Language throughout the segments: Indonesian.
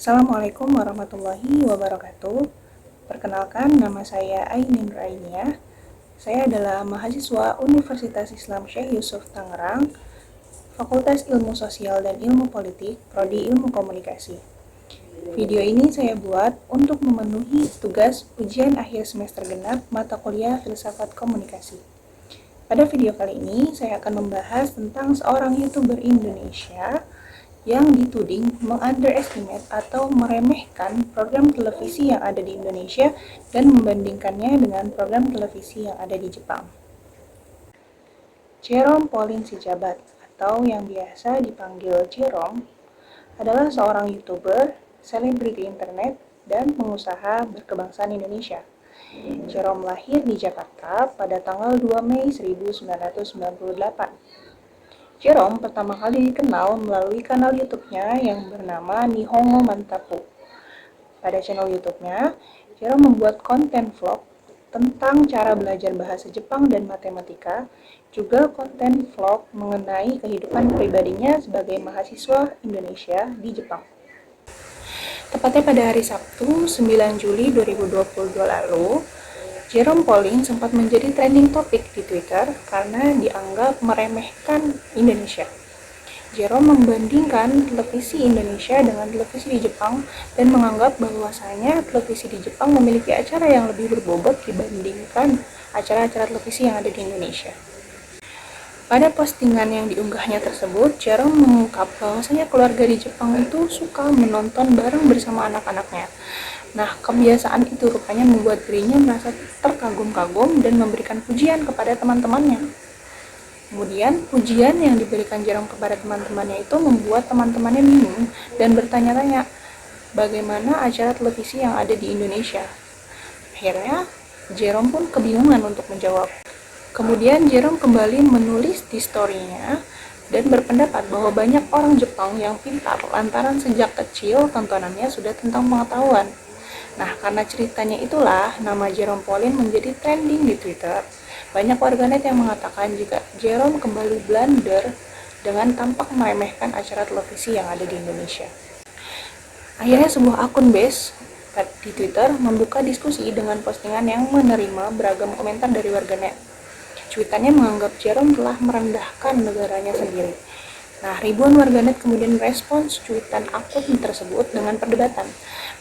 Assalamualaikum warahmatullahi wabarakatuh. Perkenalkan, nama saya Ainin Rainiah. Saya adalah mahasiswa Universitas Islam Syekh Yusuf Tangerang, Fakultas Ilmu Sosial dan Ilmu Politik, Prodi Ilmu Komunikasi. Video ini saya buat untuk memenuhi tugas ujian akhir semester genap mata kuliah Filsafat Komunikasi. Pada video kali ini, saya akan membahas tentang seorang YouTuber Indonesia yang dituding mengunderestimate atau meremehkan program televisi yang ada di Indonesia dan membandingkannya dengan program televisi yang ada di Jepang. Jerome Pauline Sijabat atau yang biasa dipanggil Jerome adalah seorang YouTuber, selebriti internet, dan pengusaha berkebangsaan Indonesia. Jerome lahir di Jakarta pada tanggal 2 Mei 1998. Jerome pertama kali dikenal melalui kanal YouTube-nya yang bernama Nihongo Mantapu. Pada channel YouTube-nya, Jerome membuat konten vlog tentang cara belajar bahasa Jepang dan matematika, juga konten vlog mengenai kehidupan pribadinya sebagai mahasiswa Indonesia di Jepang. Tepatnya pada hari Sabtu, 9 Juli 2022 lalu, Jerome Pauline sempat menjadi trending topik di Twitter karena dianggap meremehkan Indonesia. Jerome membandingkan televisi Indonesia dengan televisi di Jepang dan menganggap bahwasanya televisi di Jepang memiliki acara yang lebih berbobot dibandingkan acara-acara televisi yang ada di Indonesia. Pada postingan yang diunggahnya tersebut, Jerome mengungkap bahwasanya keluarga di Jepang itu suka menonton bareng bersama anak-anaknya. Nah, kebiasaan itu rupanya membuat dirinya merasa terkagum-kagum dan memberikan pujian kepada teman-temannya. Kemudian, pujian yang diberikan Jerome kepada teman-temannya itu membuat teman-temannya bingung dan bertanya-tanya, bagaimana acara televisi yang ada di Indonesia? Akhirnya, Jerome pun kebingungan untuk menjawab. Kemudian, Jerome kembali menulis di story-nya dan berpendapat bahwa banyak orang Jepang yang pintar lantaran sejak kecil tontonannya sudah tentang pengetahuan. Nah, karena ceritanya itulah nama Jerome Pauline menjadi trending di Twitter. Banyak warganet yang mengatakan jika Jerome kembali blunder dengan tampak meremehkan acara televisi yang ada di Indonesia. Akhirnya sebuah akun base di Twitter membuka diskusi dengan postingan yang menerima beragam komentar dari warganet. Cuitannya menganggap Jerome telah merendahkan negaranya sendiri. Nah, ribuan warganet kemudian merespons cuitan akun tersebut dengan perdebatan.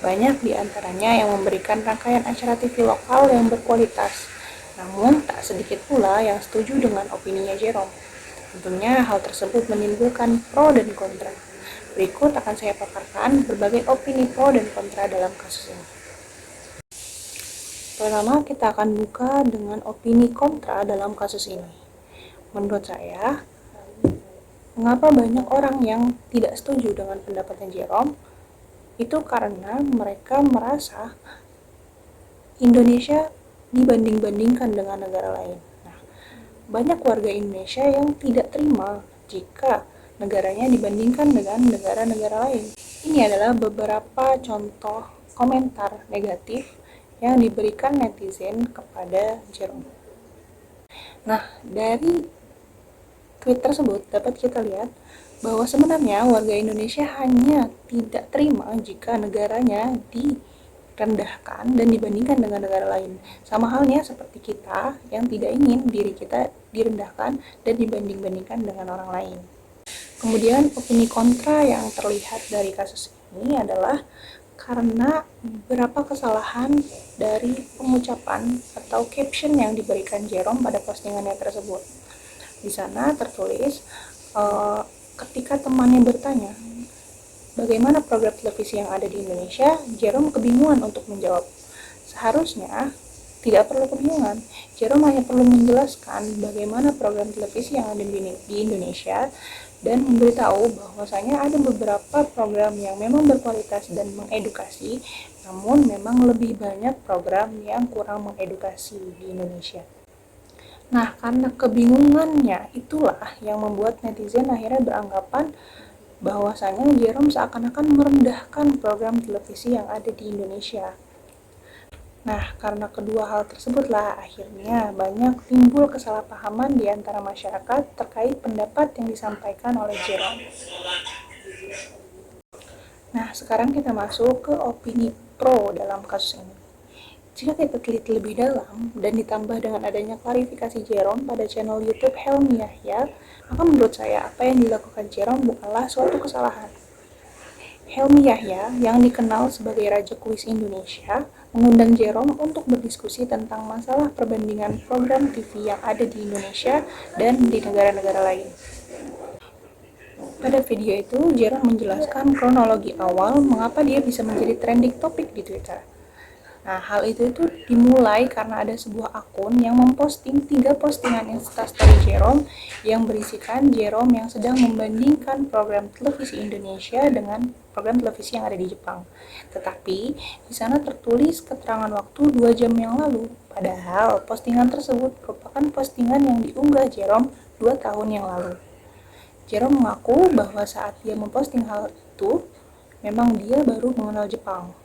Banyak di antaranya yang memberikan rangkaian acara TV lokal yang berkualitas. Namun, tak sedikit pula yang setuju dengan opininya Jerome. Tentunya hal tersebut menimbulkan pro dan kontra. Berikut akan saya paparkan berbagai opini pro dan kontra dalam kasus ini. Pertama, kita akan buka dengan opini kontra dalam kasus ini. Menurut saya, mengapa banyak orang yang tidak setuju dengan pendapatnya Jerome? Itu karena mereka merasa Indonesia dibanding-bandingkan dengan negara lain. Nah, banyak warga Indonesia yang tidak terima jika negaranya dibandingkan dengan negara-negara lain. Ini adalah beberapa contoh komentar negatif yang diberikan netizen kepada Jerome. Nah, dari tweet tersebut dapat kita lihat bahwa sebenarnya warga Indonesia hanya tidak terima jika negaranya direndahkan dan dibandingkan dengan negara lain. Sama halnya seperti kita yang tidak ingin diri kita direndahkan dan dibanding-bandingkan dengan orang lain. Kemudian opini kontra yang terlihat dari kasus ini adalah karena beberapa kesalahan dari pengucapan atau caption yang diberikan Jerome pada postingannya tersebut. Di sana tertulis, ketika temannya bertanya, bagaimana program televisi yang ada di Indonesia, Jerome kebingungan untuk menjawab. Seharusnya tidak perlu kebingungan, Jerome hanya perlu menjelaskan bagaimana program televisi yang ada di Indonesia dan memberitahu bahwasanya ada beberapa program yang memang berkualitas dan mengedukasi, namun memang lebih banyak program yang kurang mengedukasi di Indonesia. Nah, karena kebingungannya itulah yang membuat netizen akhirnya beranggapan bahwasanya Jerome seakan-akan merendahkan program televisi yang ada di Indonesia. Nah, karena kedua hal tersebutlah akhirnya banyak timbul kesalahpahaman di antara masyarakat terkait pendapat yang disampaikan oleh Jerome. Nah, sekarang kita masuk ke opini pro dalam kasus ini. Jika kita teliti lebih dalam dan ditambah dengan adanya klarifikasi Jerome pada channel YouTube Helmi Yahya, maka menurut saya apa yang dilakukan Jerome bukanlah suatu kesalahan. Helmi Yahya, yang dikenal sebagai Raja Kuis Indonesia, mengundang Jerome untuk berdiskusi tentang masalah perbandingan program TV yang ada di Indonesia dan di negara-negara lain. Pada video itu, Jerome menjelaskan kronologi awal mengapa dia bisa menjadi trending topik di Twitter. Nah, hal itu dimulai karena ada sebuah akun yang memposting 3 postingan Instastory Jerome yang berisikan Jerome yang sedang membandingkan program televisi Indonesia dengan program televisi yang ada di Jepang. Tetapi, di sana tertulis keterangan waktu 2 jam yang lalu. Padahal, postingan tersebut merupakan postingan yang diunggah Jerome 2 tahun yang lalu. Jerome mengaku bahwa saat dia memposting hal itu, memang dia baru mengenal Jepang.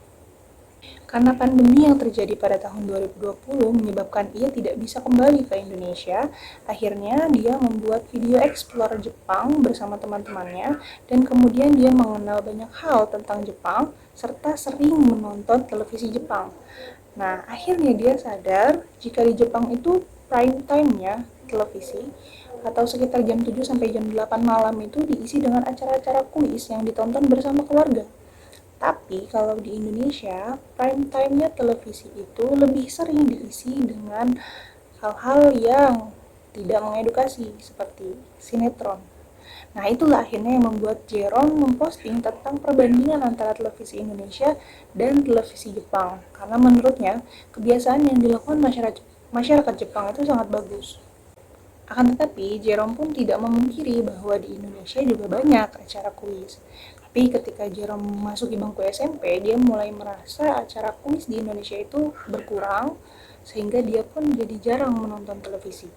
Karena pandemi yang terjadi pada tahun 2020 menyebabkan ia tidak bisa kembali ke Indonesia, akhirnya dia membuat video explore Jepang bersama teman-temannya dan kemudian dia mengenal banyak hal tentang Jepang serta sering menonton televisi Jepang. Nah, akhirnya dia sadar jika di Jepang itu prime time-nya televisi atau sekitar jam 7 sampai jam 8 malam itu diisi dengan acara-acara kuis yang ditonton bersama keluarga. Tapi kalau di Indonesia, prime time-nya televisi itu lebih sering diisi dengan hal-hal yang tidak mengedukasi seperti sinetron. Nah, itulah akhirnya yang membuat Jerome memposting tentang perbandingan antara televisi Indonesia dan televisi Jepang. Karena menurutnya, kebiasaan yang dilakukan masyarakat Jepang itu sangat bagus. Akan tetapi, Jerome pun tidak memungkiri bahwa di Indonesia juga banyak acara kuis. Tapi ketika Jerome memasuki bangku SMP, dia mulai merasa acara kuis di Indonesia itu berkurang, sehingga dia pun jadi jarang menonton televisi.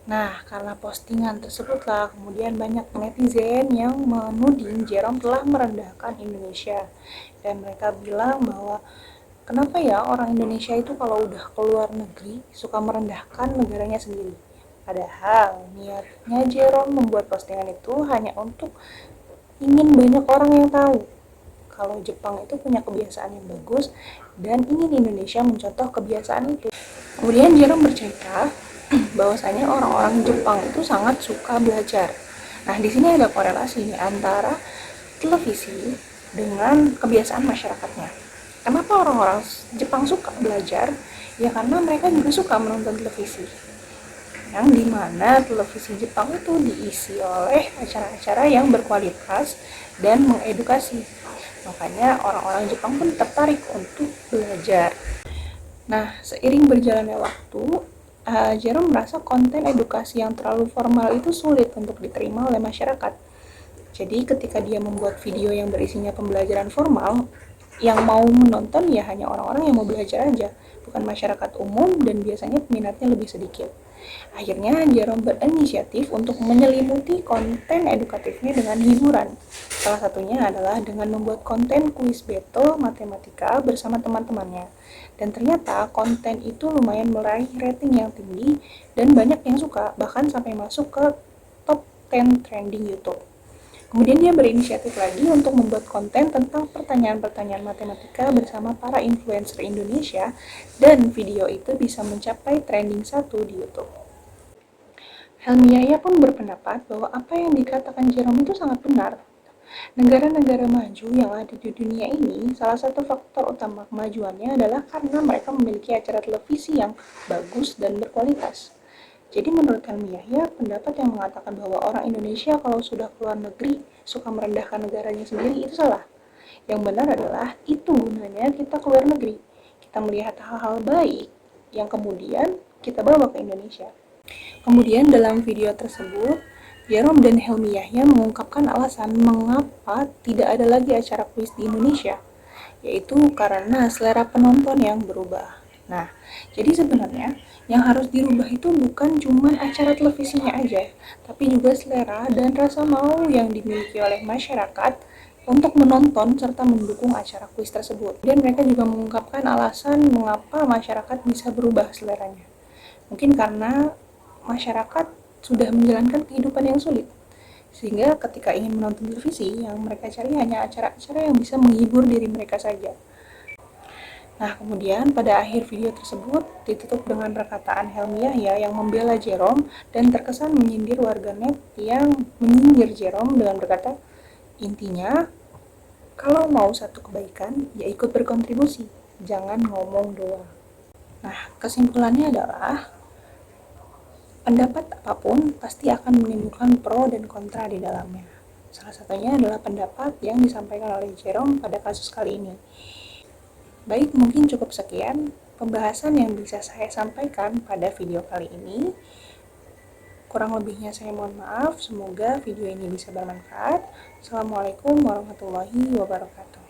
Nah, karena postingan tersebutlah kemudian banyak netizen yang menuding Jerome telah merendahkan Indonesia. Dan mereka bilang bahwa kenapa ya orang Indonesia itu kalau udah keluar negeri suka merendahkan negaranya sendiri. Padahal niatnya Jerome membuat postingan itu hanya untuk ingin banyak orang yang tahu kalau Jepang itu punya kebiasaan yang bagus dan ingin Indonesia mencontoh kebiasaan itu. Kemudian Jerome bercerita bahwasanya orang-orang Jepang itu sangat suka belajar. Nah, di sini ada korelasi nih antara televisi dengan kebiasaan masyarakatnya. Kenapa orang-orang Jepang suka belajar? Ya karena mereka juga suka menonton televisi. Yang dimana televisi Jepang itu diisi oleh acara-acara yang berkualitas dan mengedukasi. Makanya orang-orang Jepang pun tertarik untuk belajar. Nah, seiring berjalannya waktu, Jerome merasa konten edukasi yang terlalu formal itu sulit untuk diterima oleh masyarakat. Jadi ketika dia membuat video yang berisinya pembelajaran formal, yang mau menonton ya hanya orang-orang yang mau belajar aja, bukan masyarakat umum dan biasanya peminatnya lebih sedikit. Akhirnya Jerome berinisiatif untuk menyelimuti konten edukatifnya dengan hiburan. Salah satunya adalah dengan membuat konten kuis battle matematika bersama teman-temannya. Dan ternyata konten itu lumayan meraih rating yang tinggi dan banyak yang suka, bahkan sampai masuk ke top 10 trending YouTube. Kemudian dia berinisiatif lagi untuk membuat konten tentang pertanyaan-pertanyaan matematika bersama para influencer Indonesia dan video itu bisa mencapai trending 1 di YouTube. Helmi Yahya pun berpendapat bahwa apa yang dikatakan Jerome itu sangat benar. Negara-negara maju yang ada di dunia ini, salah satu faktor utama kemajuannya adalah karena mereka memiliki acara televisi yang bagus dan berkualitas. Jadi menurut Helmi Yahya, pendapat yang mengatakan bahwa orang Indonesia kalau sudah keluar negeri suka merendahkan negaranya sendiri itu salah. Yang benar adalah itu gunanya kita keluar negeri. Kita melihat hal-hal baik yang kemudian kita bawa ke Indonesia. Kemudian dalam video tersebut, Jerome dan Helmi Yahya mengungkapkan alasan mengapa tidak ada lagi acara kuis di Indonesia, yaitu karena selera penonton yang berubah. Nah, jadi sebenarnya yang harus dirubah itu bukan cuma acara televisinya aja, tapi juga selera dan rasa mau yang dimiliki oleh masyarakat untuk menonton serta mendukung acara kuis tersebut. Dan mereka juga mengungkapkan alasan mengapa masyarakat bisa berubah seleranya. Mungkin karena masyarakat sudah menjalankan kehidupan yang sulit, Sehingga ketika ingin menonton televisi, yang mereka cari hanya acara-acara yang bisa menghibur diri mereka saja. Nah, kemudian pada akhir video tersebut ditutup dengan perkataan Helmi Yahya yang membela Jerome dan terkesan menyindir warganet yang menyindir Jerome dengan berkata, intinya, kalau mau satu kebaikan, ya ikut berkontribusi, jangan ngomong doang. Nah, kesimpulannya adalah pendapat apapun pasti akan menimbulkan pro dan kontra di dalamnya. Salah satunya adalah pendapat yang disampaikan oleh Jerome pada kasus kali ini. Baik, mungkin cukup sekian pembahasan yang bisa saya sampaikan pada video kali ini. Kurang lebihnya saya mohon maaf, semoga video ini bisa bermanfaat. Assalamualaikum warahmatullahi wabarakatuh.